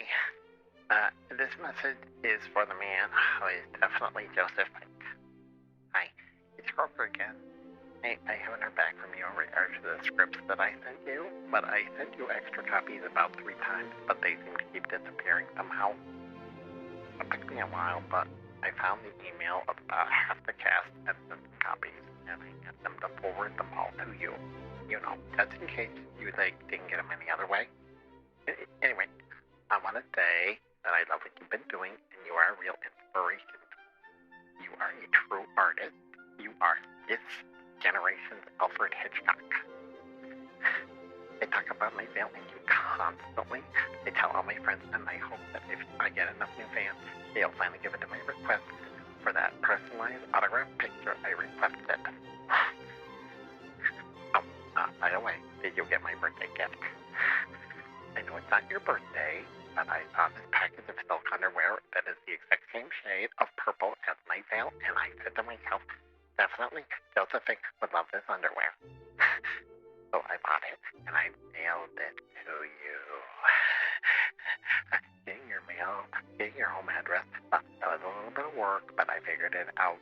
Hi. This message is for the man who is definitely Joseph Pike. Hi, it's Croker again. I haven't heard back from you in regards to the scripts that I sent you, but I sent you extra copies about 3 times, but they seem to keep disappearing somehow. It took me a while, but I found the email of about half the cast and sent some copies, and I asked them to forward them all to you. You know, just in case you didn't get them any other way. Anyway, I want to say that I love what you've been doing, and you are a real inspiration. You are a true artist. You are this generation's Alfred Hitchcock. I talk about Night Vale and you constantly. I tell all my friends, and I hope that if I get enough new fans, they'll finally give it to my request for that personalized autograph picture I requested. By the way, did you get my birthday gift? I know it's not your birthday, but I saw this package of silk underwear that is the exact same shade of purple as Night Vale, and I said to myself, definitely, Josephine would love this underwear. So I bought it, and I mailed it to you. Getting your mail, getting your home address, that was a little bit of work, but I figured it out.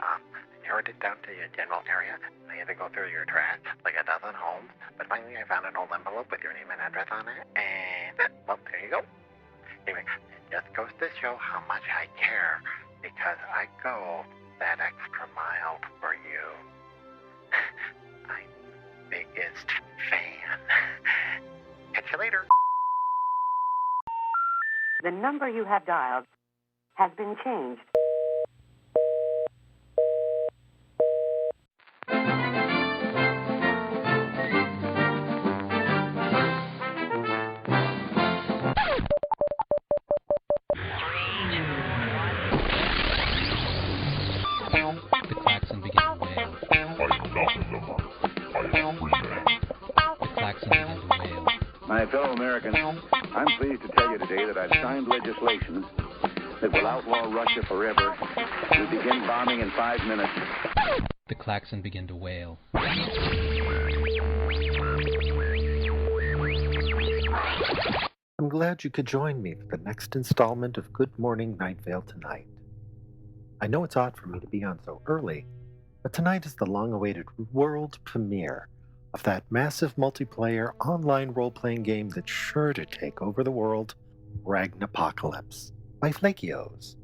I narrowed it down to your general area, and I had to go through your trash, like a dozen homes, but finally I found an old envelope with your name and address on it, and, well, there you go. Anyway, it just goes to show how much I care, because I go that extra mile for you. I'm the biggest fan. Catch you later. The number you have dialed has been changed. My fellow Americans, I'm pleased to tell you today that I've signed legislation that will outlaw Russia forever. We begin bombing in 5 minutes. The klaxon began to wail. I'm glad you could join me for the next installment of Good Morning Night Vale Tonight. I know it's odd for me to be on so early, but tonight is the long-awaited world premiere of that massive multiplayer online role-playing game that's sure to take over the world, Ragnapocalypse, by Flakios.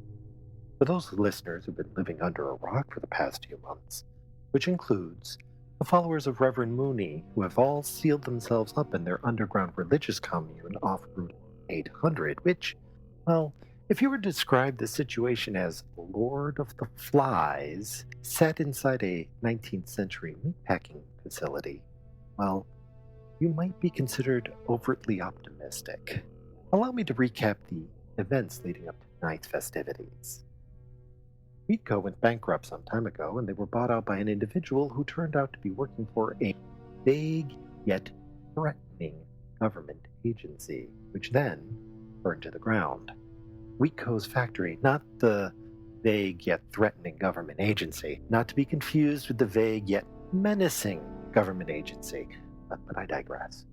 For those listeners who've been living under a rock for the past few months, which includes the followers of Reverend Mooney, who have all sealed themselves up in their underground religious commune off Route 800, which, well, if you were to describe the situation as Lord of the Flies set inside a 19th century meatpacking facility, well, you might be considered overtly optimistic. Allow me to recap the events leading up to tonight's festivities. Wheatco went bankrupt some time ago, and they were bought out by an individual who turned out to be working for a vague yet threatening government agency, which then burned to the ground. Wheatco's factory, not the vague yet threatening government agency, not to be confused with the vague yet menacing government agency, but I digress.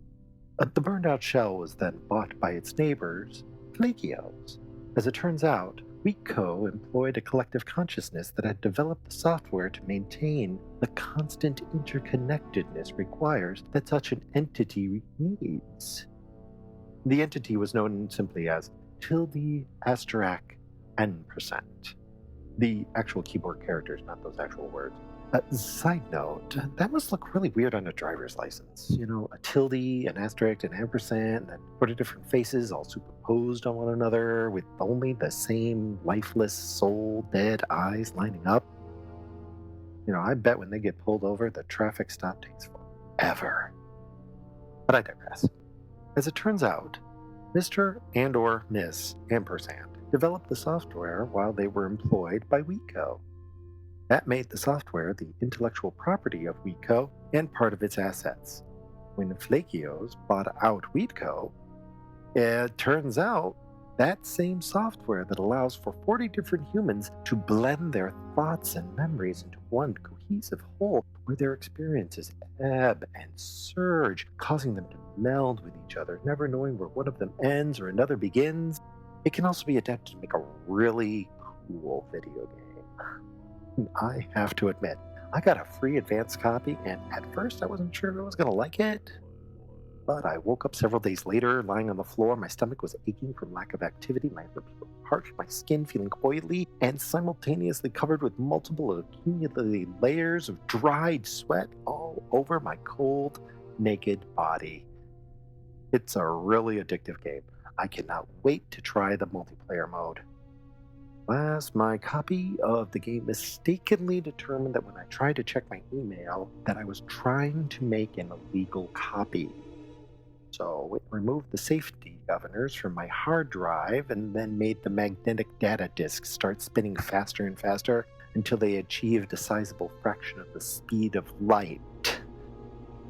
The burned-out shell was then bought by its neighbors, Flakios. As it turns out, Wheatco employed a collective consciousness that had developed the software to maintain the constant interconnectedness requires that such an entity needs. The entity was known simply as ~*N%. The actual keyboard characters, not those actual words. Side note, that must look really weird on a driver's license. You know, a tilde, an asterisk, an ampersand, and then 40 different faces all superposed on one another with only the same lifeless, soul-dead eyes lining up. You know, I bet when they get pulled over, the traffic stop takes forever. But I digress. As it turns out, Mr. and/or Miss Ampersand developed the software while they were employed by Wheatco. That made the software the intellectual property of Wheatco and part of its assets. When Flakios bought out Wheatco, it turns out that same software that allows for 40 different humans to blend their thoughts and memories into one cohesive whole where their experiences ebb and surge, causing them to meld with each other, never knowing where one of them ends or another begins. It can also be adapted to make a really cool video game. I have to admit, I got a free advanced copy, and at first I wasn't sure if I was going to like it. But I woke up several days later, lying on the floor. My stomach was aching from lack of activity. My lips were parched, my skin feeling oily, and simultaneously covered with multiple accumulated layers of dried sweat all over my cold, naked body. It's a really addictive game. I cannot wait to try the multiplayer mode. Last, my copy of the game mistakenly determined that when I tried to check my email, that I was trying to make an illegal copy. So it removed the safety governors from my hard drive and then made the magnetic data disks start spinning faster and faster until they achieved a sizable fraction of the speed of light.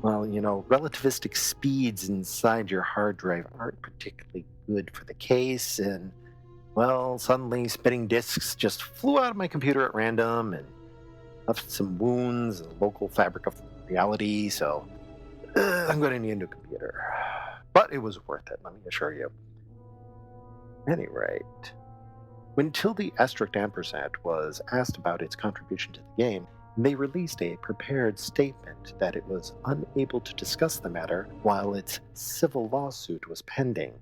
Well, relativistic speeds inside your hard drive aren't particularly good for the case, and, well, suddenly spinning disks just flew out of my computer at random and left some wounds in the local fabric of reality, so I'm going to need a new computer. But it was worth it, let me assure you. At any rate, when Tilde *ampersand was asked about its contribution to the game, they released a prepared statement that it was unable to discuss the matter while its civil lawsuit was pending.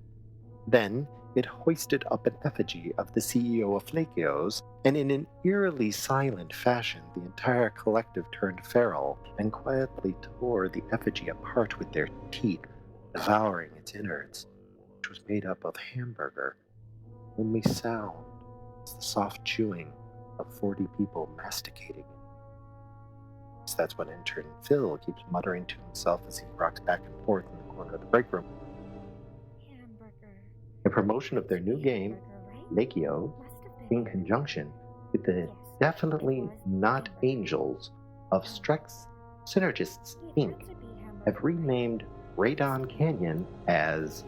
Then, it hoisted up an effigy of the CEO of Flakios, and in an eerily silent fashion, the entire collective turned feral and quietly tore the effigy apart with their teeth, devouring its innards, which was made up of hamburger. Only sound was the soft chewing of 40 people masticating it. So that's what intern Phil keeps muttering to himself as he rocks back and forth in the corner of the break room. In promotion of their new game, Lakio, in conjunction with the Definitely Not Angels of Strex Synergists Inc., have renamed Radon Canyon as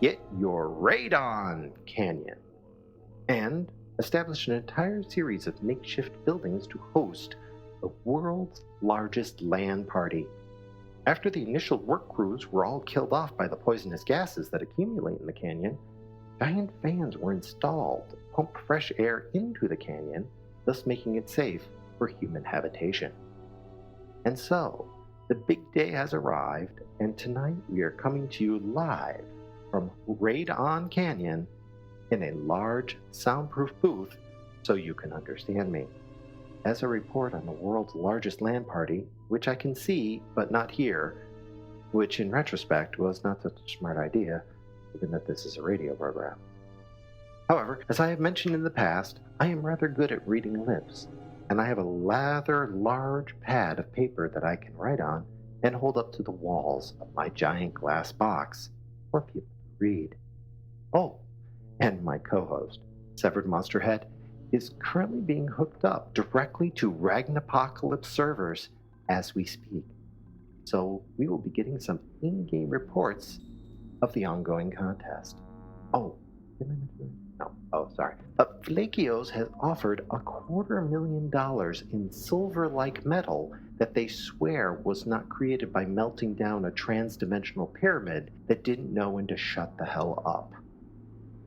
Get Your Radon Canyon, and established an entire series of makeshift buildings to host the world's largest LAN party. After the initial work crews were all killed off by the poisonous gases that accumulate in the canyon, giant fans were installed to pump fresh air into the canyon, thus making it safe for human habitation. And so, the big day has arrived, and tonight we are coming to you live from Radon Canyon in a large, soundproof booth so you can understand me. As a report on the world's largest LAN party, which I can see but not hear, which in retrospect was not such a smart idea, given that this is a radio program. However, as I have mentioned in the past, I am rather good at reading lips, and I have a rather large pad of paper that I can write on and hold up to the walls of my giant glass box for people to read. Oh, and my co-host, Severed Monsterhead, is currently being hooked up directly to Ragnapocalypse servers as we speak. So we will be getting some in-game reports of the ongoing contest. Oh, did I mention that? No. Oh, sorry. Flakios has offered $250,000 in silver-like metal that they swear was not created by melting down a trans-dimensional pyramid that didn't know when to shut the hell up,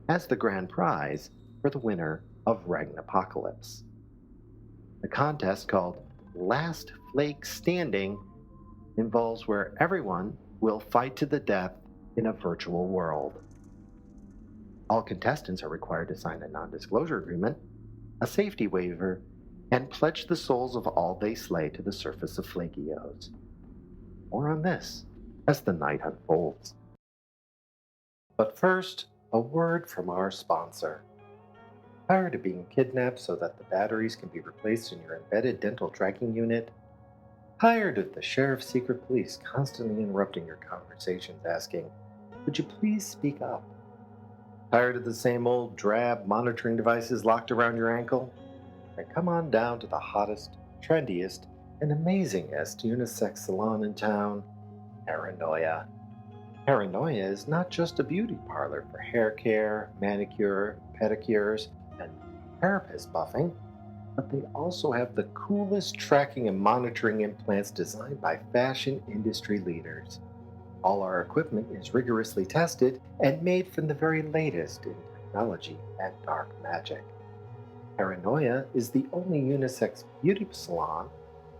as the grand prize for the winner of Ragnapocalypse. The contest, called Last Flake Standing, involves where everyone will fight to the death in a virtual world. All contestants are required to sign a non-disclosure agreement, a safety waiver, and pledge the souls of all they slay to the surface of Flakios. More on this as the night unfolds. But first, a word from our sponsor. Tired of being kidnapped so that the batteries can be replaced in your embedded dental tracking unit? Tired of the sheriff's secret police constantly interrupting your conversations asking, "Would you please speak up?" Tired of the same old drab monitoring devices locked around your ankle? Then come on down to the hottest, trendiest, and amazingest unisex salon in town, Paranoia. Paranoia is not just a beauty parlor for hair care, manicure, pedicures, and therapist buffing, but they also have the coolest tracking and monitoring implants designed by fashion industry leaders. All our equipment is rigorously tested and made from the very latest in technology and dark magic. Paranoia is the only unisex beauty salon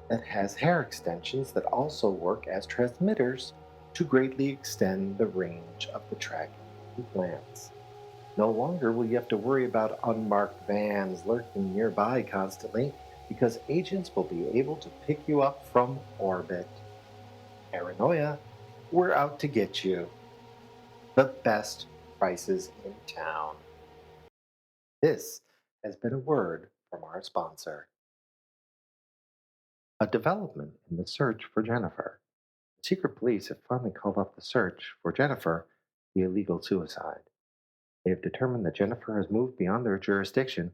that has hair extensions that also work as transmitters to greatly extend the range of the tracking implants. No longer will you have to worry about unmarked vans lurking nearby constantly because agents will be able to pick you up from orbit. Paranoia, we're out to get you. The best prices in town. This has been a word from our sponsor. A development in the search for Jennifer. Secret police have finally called off the search for Jennifer, the illegal suicide. They have determined that Jennifer has moved beyond their jurisdiction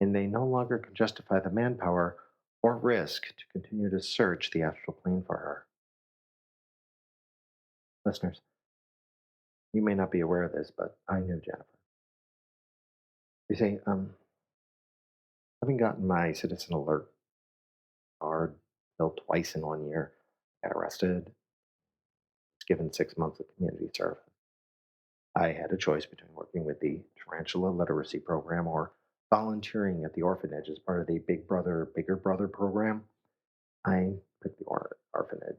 and they no longer can justify the manpower or risk to continue to search the astral plane for her. Listeners, you may not be aware of this, but I knew Jennifer. You see, having gotten my citizen alert card filled twice in 1 year, got arrested, was given 6 months of community service. I had a choice between working with the Tarantula Literacy Program or volunteering at the orphanage as part of the Big Brother, Bigger Brother program. I picked the orphanage.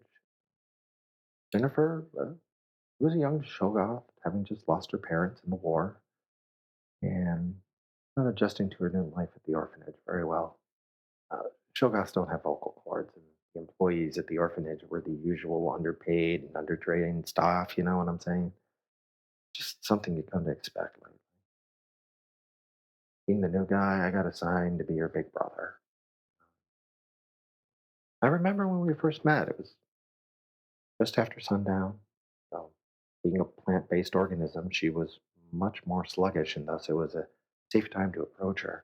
Jennifer was a young Shoggoth, having just lost her parents in the war, and not adjusting to her new life at the orphanage very well. Shoggoths don't have vocal cords, and the employees at the orphanage were the usual underpaid and undertrained staff, you know what I'm saying? Just something you come to expect lately. Being the new guy, I got assigned to be your big brother. I remember when we first met, it was just after sundown. So, being a plant based organism, she was much more sluggish, and thus it was a safe time to approach her.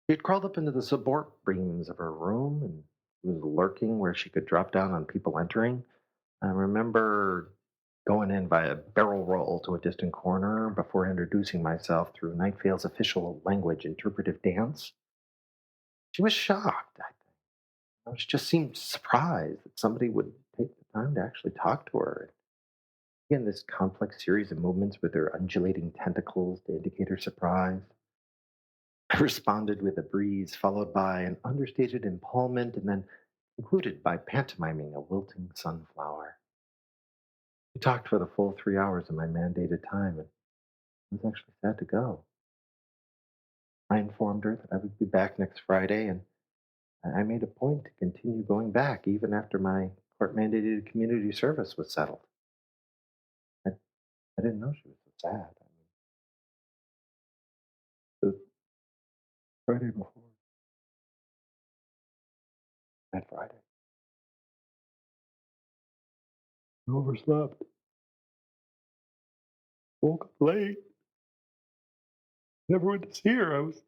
She had crawled up into the support beams of her room and was lurking where she could drop down on people entering. I remember going in by a barrel roll to a distant corner before introducing myself through Night Vale's official language interpretive dance. She was shocked, I think. She just seemed surprised that somebody would take the time to actually talk to her. Again, this complex series of movements with her undulating tentacles to indicate her surprise. I responded with a breeze, followed by an understated impalement, and then concluded by pantomiming a wilting sunflower. We talked for the full 3 hours of my mandated time, and I was actually sad to go. I informed her that I would be back next Friday, and I made a point to continue going back even after my court mandated community service was settled. I, I didn't know she was so sad. I mean, the Friday before, that Friday, I overslept, woke up late, never went to see her. I was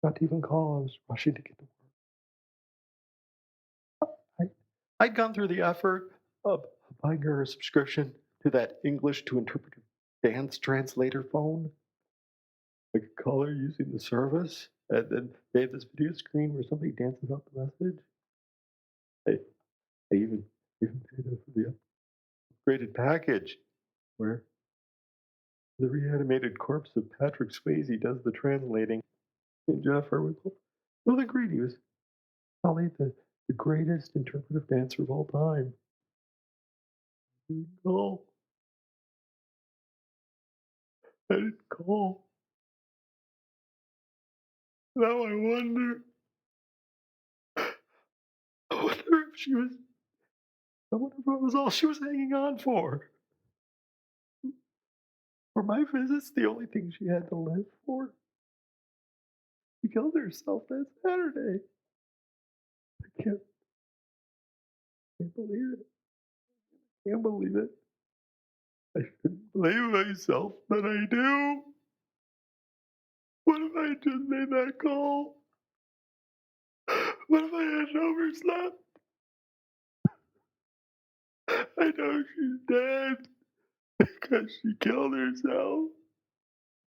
not to even call, I was rushing to get to work. I'd gone through the effort of buying her a subscription to that English to interpretive dance translator phone. I could call her using the service, and then they have this video screen where somebody dances out the message. I, I even paid her for the upgraded package, where the reanimated corpse of Patrick Swayze does the translating, and Jennifer was both agreed he was probably the greatest interpretive dancer of all time. I didn't call. I didn't call. Now I wonder if she was, I wonder if it was all she was hanging on for. For my visits, the only thing she had to live for. She killed herself that Saturday. I can't believe it. Can't believe it. I shouldn't blame myself, but I do. What if I just made that call? What if I had overslept? I know she's dead because she killed herself.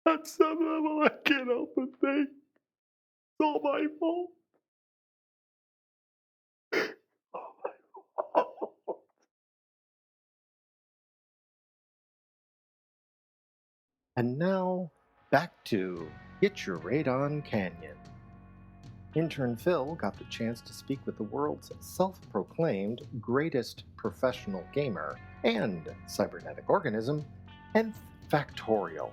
On some level, I can't help but think it's all my fault. All my fault. And now, back to Get Your Radon Canyon. Intern Phil got the chance to speak with the world's self-proclaimed greatest professional gamer and cybernetic organism, Nth Factorial.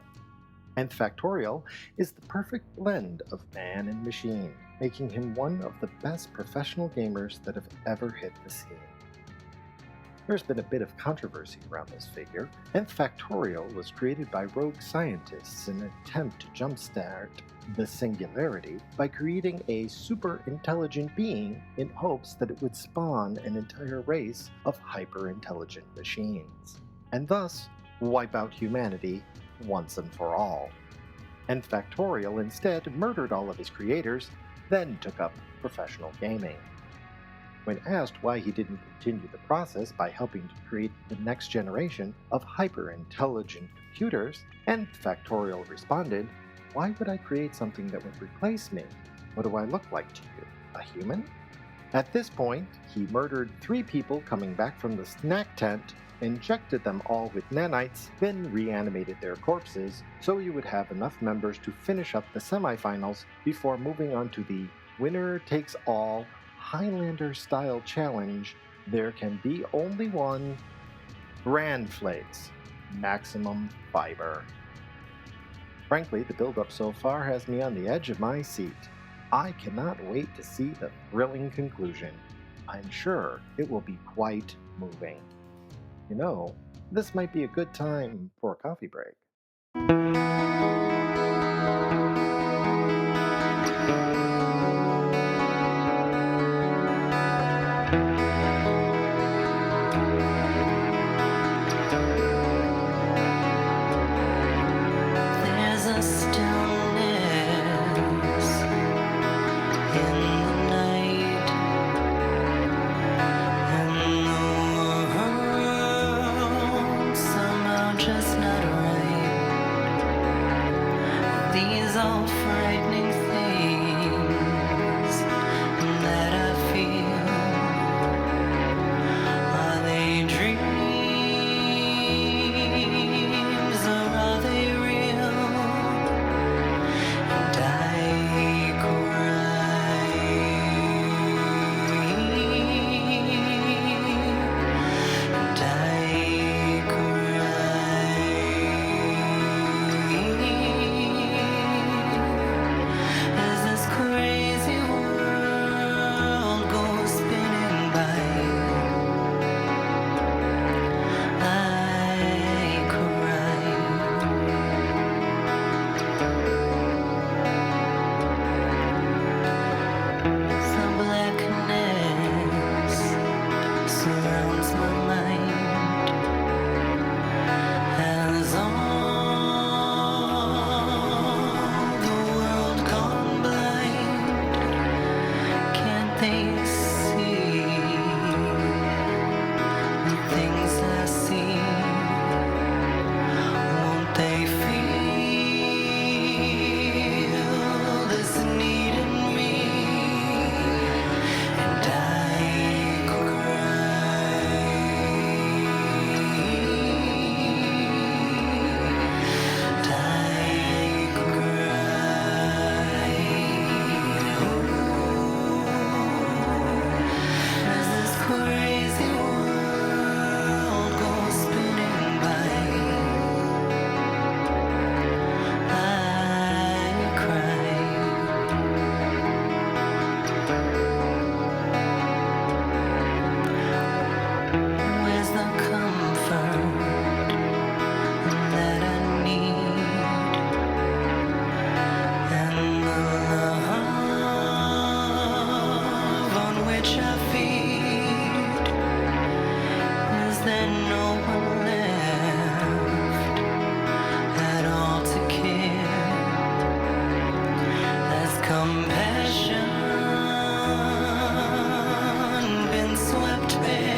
Nth Factorial is the perfect blend of man and machine, making him one of the best professional gamers that have ever hit the scene. There's been a bit of controversy around this figure. Nth Factorial was created by rogue scientists in an attempt to jumpstart the singularity by creating a super-intelligent being in hopes that it would spawn an entire race of hyper-intelligent machines, and thus wipe out humanity once and for all. Nth Factorial instead murdered all of his creators, then took up professional gaming. When asked why he didn't continue the process by helping to create the next generation of hyper-intelligent computers, Nth Factorial responded, "Why would I create something that would replace me? What do I look like to you? A human?" At this point, he murdered 3 people coming back from the snack tent, injected them all with nanites, then reanimated their corpses so you would have enough members to finish up the semifinals before moving on to the winner-takes-all Highlander-style challenge. There can be only one: Bran Flakes, maximum fiber. Frankly, the build-up so far has me on the edge of my seat. I cannot wait to see the thrilling conclusion. I'm sure it will be quite moving. You know, this might be a good time for a coffee break. There's a stillness in the night, and the world somehow just not right. These are frightening things that I feel. Are they dreams or are they real? And I cry, and I cry. As this crazy world goes spinning by, I cry. The blackness surrounds my mind as all the world gone blind. Can't they see the things I see? Won't they feel this need in me? And I as this crazy world goes spinning by, I cry. Where's the comfort that I need, and the love on which I feed? Is there no one left at all to care? Has compassion been swept bare?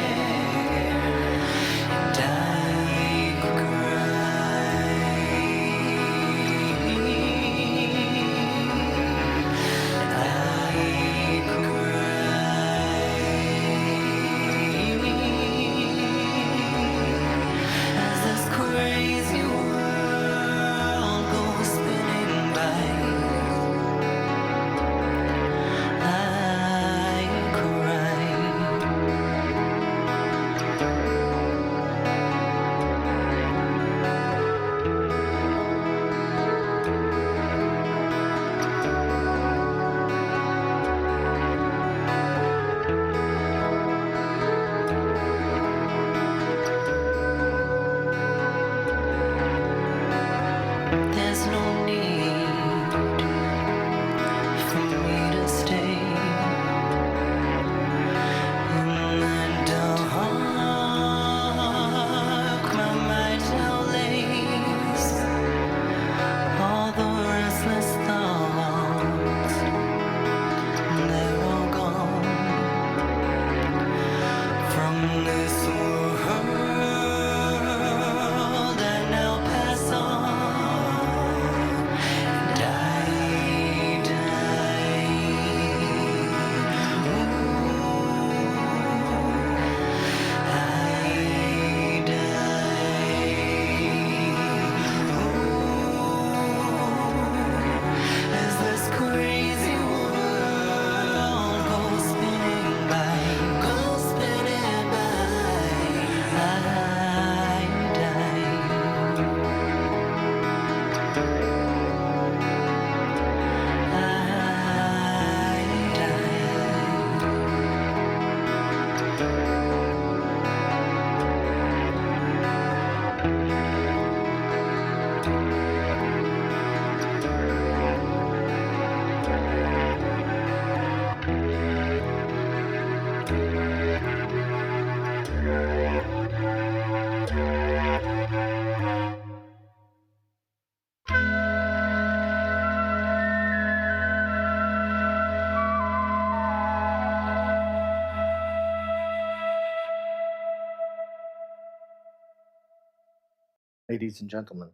Ladies and gentlemen,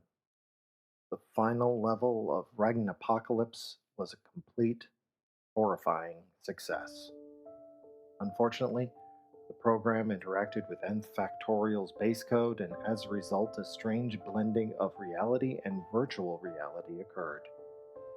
the final level of Ragnapocalypse was a complete, horrifying success. Unfortunately, the program interacted with Nth Factorial's base code, and as a result, a strange blending of reality and virtual reality occurred.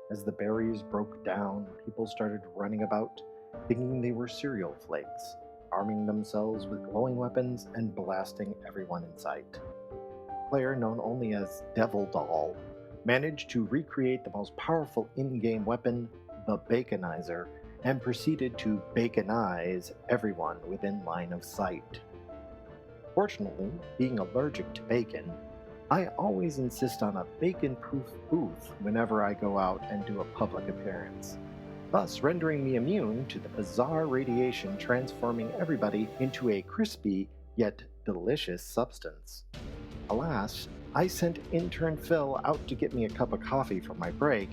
As the barriers broke down, people started running about, thinking they were cereal flakes, arming themselves with glowing weapons and blasting everyone in sight. A player known only as Devil Doll managed to recreate the most powerful in-game weapon, the Baconizer, and proceeded to baconize everyone within line of sight. Fortunately, being allergic to bacon, I always insist on a bacon-proof booth whenever I go out and do a public appearance, thus rendering me immune to the bizarre radiation transforming everybody into a crispy yet delicious substance. Alas, I sent intern Phil out to get me a cup of coffee for my break.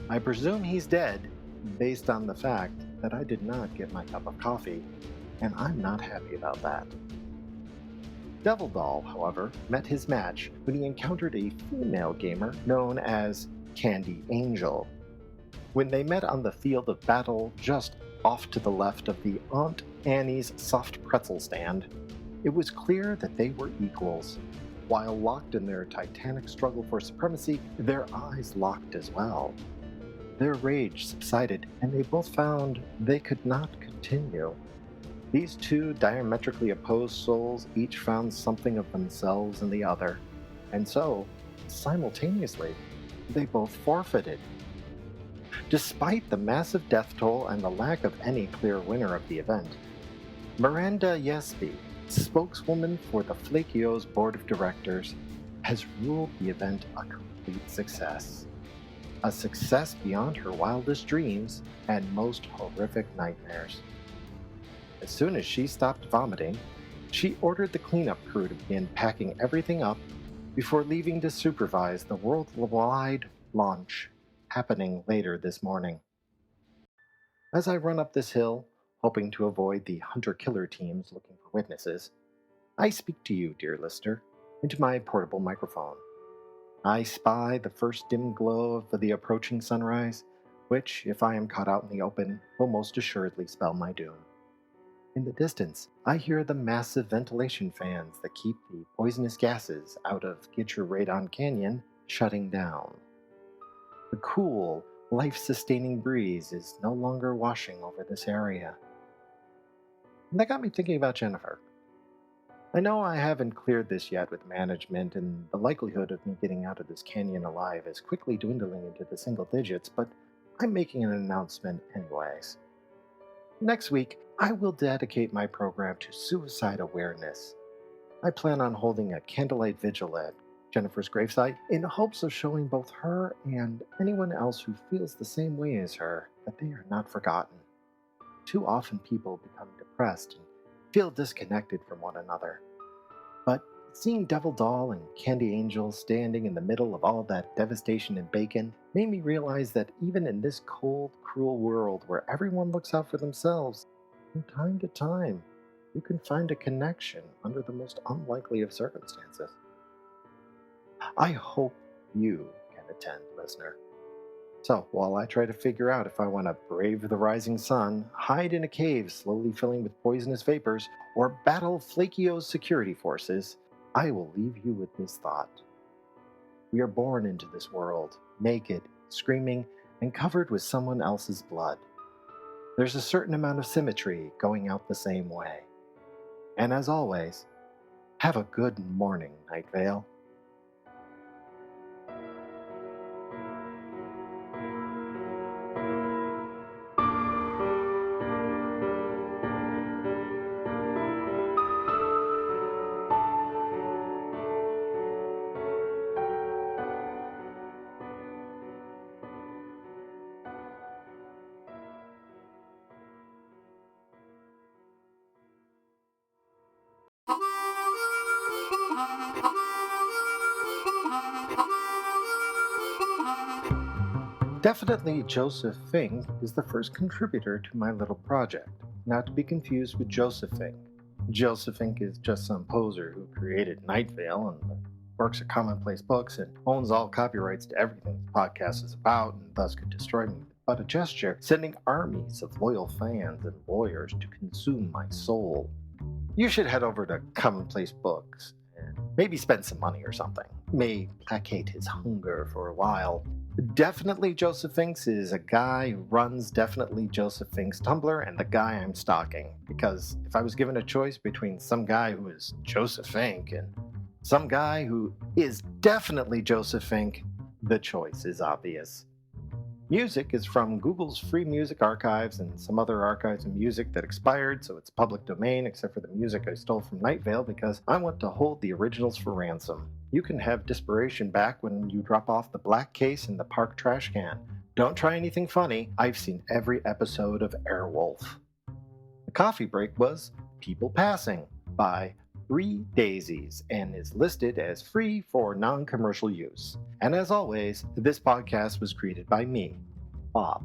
I presume he's dead, based on the fact that I did not get my cup of coffee, and I'm not happy about that. Devil Doll, however, met his match when he encountered a female gamer known as Candy Angel. When they met on the field of battle just off to the left of the Aunt Annie's soft pretzel stand, it was clear that they were equals. While locked in their titanic struggle for supremacy, their eyes locked as well. Their rage subsided, and they both found they could not continue. These two diametrically opposed souls each found something of themselves in the other, and so, simultaneously, they both forfeited. Despite the massive death toll and the lack of any clear winner of the event, Miranda Yesby, spokeswoman for the Flakios Board of Directors, has ruled the event a complete success. A success beyond her wildest dreams and most horrific nightmares. As soon as she stopped vomiting, she ordered the cleanup crew to begin packing everything up before leaving to supervise the worldwide launch happening later this morning. As I run up this hill, hoping to avoid the hunter-killer teams looking for witnesses, I speak to you, dear listener, into my portable microphone. I spy the first dim glow of the approaching sunrise, which, if I am caught out in the open, will most assuredly spell my doom. In the distance, I hear the massive ventilation fans that keep the poisonous gases out of Gitcher Radon Canyon shutting down. The cool, life-sustaining breeze is no longer washing over this area. And that got me thinking about Jennifer. I know I haven't cleared this yet with management, and the likelihood of me getting out of this canyon alive is quickly dwindling into the single digits, but I'm making an announcement anyways. Next week, I will dedicate my program to suicide awareness. I plan on holding a candlelight vigil at Jennifer's gravesite in hopes of showing both her and anyone else who feels the same way as her that they are not forgotten. Too often people become depressed and feel disconnected from one another. But seeing Devil Doll and Candy Angel standing in the middle of all that devastation and bacon made me realize that even in this cold, cruel world where everyone looks out for themselves, from time to time, you can find a connection under the most unlikely of circumstances. I hope you can attend, listener. So, while I try to figure out if I want to brave the rising sun, hide in a cave slowly filling with poisonous vapors, or battle Flakio's security forces, I will leave you with this thought. We are born into this world, naked, screaming, and covered with someone else's blood. There's a certain amount of symmetry going out the same way. And as always, have a good morning, Night Vale. Definitely Joseph Fink is the first contributor to my little project, not to be confused with Joseph Fink. Joseph Fink is just some poser who created Night Vale and the works at Commonplace Books and owns all copyrights to everything the podcast is about and thus could destroy me with but a gesture, sending armies of loyal fans and lawyers to consume my soul. You should head over to Commonplace Books and maybe spend some money or something. May placate his hunger for a while. Definitely Joseph Finks is a guy who runs Definitely Joseph Finks Tumblr and the guy I'm stalking. Because if I was given a choice between some guy who is Joseph Fink and some guy who is definitely Joseph Fink, the choice is obvious. Music is from Google's free music archives and some other archives of music that expired, so it's public domain except for the music I stole from Night Vale because I want to hold the originals for ransom. You can have Desperation back when you drop off the black case in the park trash can. Don't try anything funny. I've seen every episode of Airwolf. The coffee break was People Passing by Rie Daisies and is listed as free for non-commercial use. And as always, this podcast was created by me, Bob.